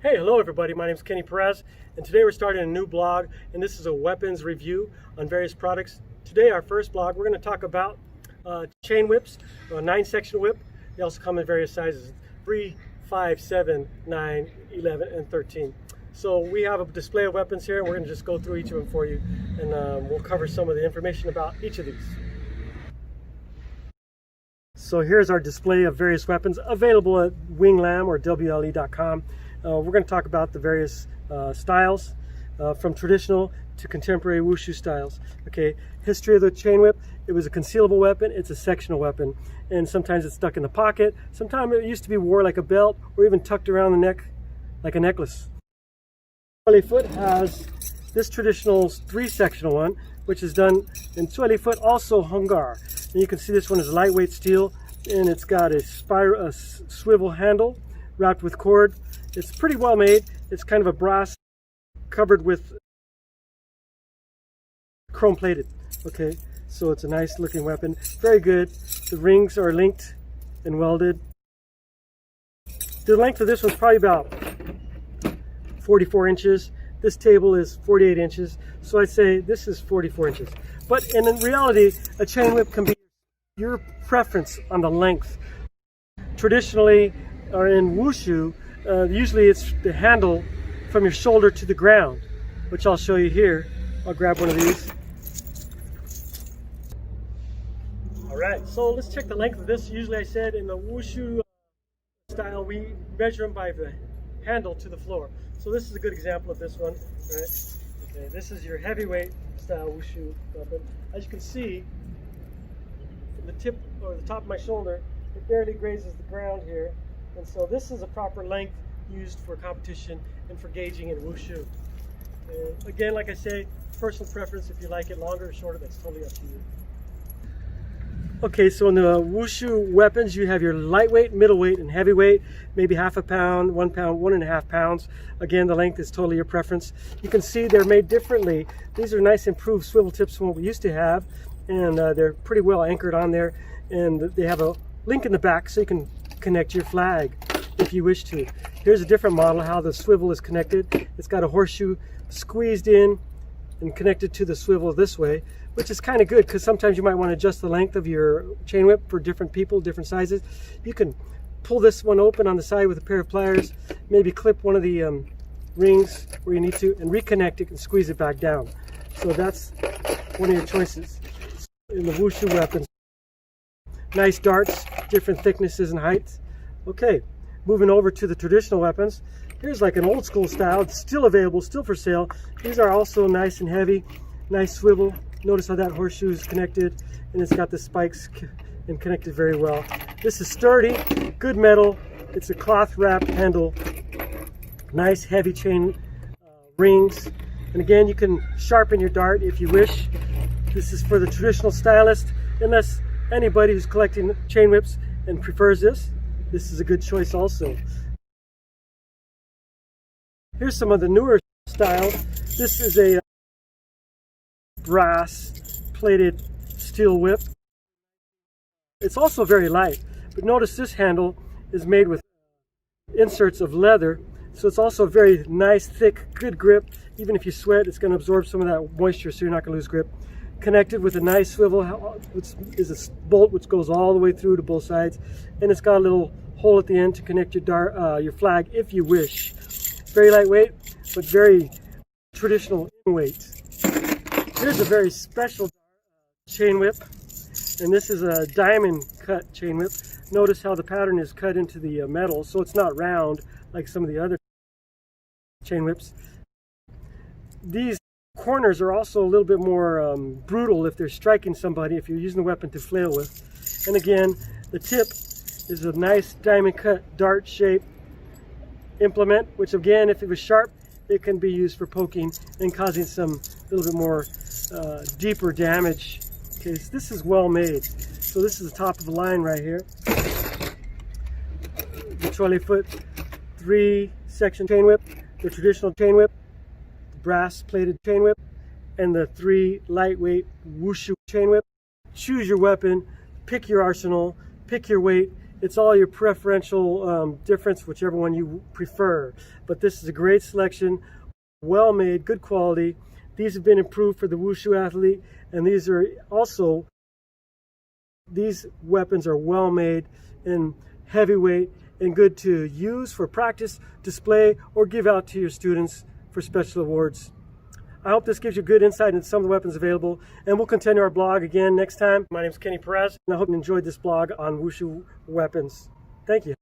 Hey, hello everybody, my name is Kenny Perez, and today we're starting a new blog, and this is a weapons review on various products. Today, our first blog, we're going to talk about chain whips, a 9-section whip. They also come in various sizes, 3, 5, 7, 9, 11, and 13. So we have a display of weapons here, and we're going to just go through each of them for you, and we'll cover some of the information about each of these. So here's our display of various weapons available at winglam or WLE.com. We're going to talk about the various styles, from traditional to contemporary wushu styles. Okay, history of the chain whip: it was a concealable weapon, it's a sectional weapon, and sometimes it's stuck in the pocket. Sometimes it used to be worn like a belt or even tucked around the neck like a necklace. Tsueli foot has this traditional 3-sectional one, which is done in Tsueli foot, also Hungar. And you can see this one is lightweight steel, and it's got a swivel handle wrapped with cord. It's pretty well made. It's kind of a brass covered with chrome plated. Okay, so it's a nice looking weapon. Very good. The rings are linked and welded. The length of this one's probably about 44 inches. This table is 48 inches. So I'd say this is 44 inches. But in reality, a chain whip can be your preference on the length. Traditionally, or in wushu, usually it's the handle from your shoulder to the ground, which I'll show you here. I'll grab one of these. Alright, so let's check the length of this. Usually I said in the wushu style, we measure them by the handle to the floor. So this is a good example of this one. Right? Okay, this is your heavyweight style wushu weapon. As you can see, from the tip or the top of my shoulder, it barely grazes the ground here. And so this is a proper length used for competition and for gauging in wushu. And again, like I say, personal preference. If you like it longer or shorter, that's totally up to you. Okay, so in the wushu weapons, you have your lightweight, middleweight, and heavyweight, maybe half a pound, 1 pound, 1.5 pounds. Again, the length is totally your preference. You can see they're made differently. These are nice improved swivel tips from what we used to have, and they're pretty well anchored on there. And they have a link in the back so you can connect your flag if you wish to. Here's a different model, how the swivel is connected. It's got a horseshoe squeezed in and connected to the swivel this way, which is kind of good because sometimes you might want to adjust the length of your chain whip for different people, different sizes. You can pull this one open on the side with a pair of pliers, maybe clip one of the rings where you need to, and reconnect it and squeeze it back down. So that's one of your choices in the wushu weapons. Nice darts, different thicknesses and heights. Okay, moving over to the traditional weapons. Here's like an old school style. It's still available, still for sale. These are also nice and heavy, nice swivel. Notice how that horseshoe is connected, and it's got the spikes and connected very well. This is sturdy, good metal. It's a cloth wrapped handle. Nice heavy chain rings. And again, you can sharpen your dart if you wish. This is for the traditional stylist, unless anybody who's collecting chain whips and prefers this. This is a good choice also. Here's some of the newer styles. This is a brass plated steel whip. It's also very light, but notice this handle is made with inserts of leather, so it's also very nice, thick, good grip. Even if you sweat, it's going to absorb some of that moisture, so you're not going to lose grip. Connected with a nice swivel, which is a bolt which goes all the way through to both sides, and it's got a little hole at the end to connect your flag if you wish. Very lightweight, but very traditional in weight. Here's a very special chain whip, and this is a diamond cut chain whip. Notice how the pattern is cut into the metal, so it's not round like some of the other chain whips. These corners are also a little bit more brutal if they're striking somebody, if you're using the weapon to flail with. And again, the tip is a nice diamond cut dart shape implement, which again, if it was sharp, it can be used for poking and causing some little bit more deeper damage. Okay, so this is well made. So this is the top of the line right here. The Tsueli foot 3-section chain whip, the traditional chain whip, the brass plated chain whip, and the 3 lightweight wushu chain whip. Choose your weapon, pick your arsenal, pick your weight, It's all your preferential difference, whichever one you prefer. But this is a great selection, well made, good quality. These have been improved for the wushu athlete, and these weapons are well made and heavyweight and good to use for practice, display, or give out to your students for special awards. I hope this gives you good insight into some of the weapons available, and we'll continue our blog again next time. My name is Kenny Perez, and I hope you enjoyed this blog on wushu weapons. Thank you.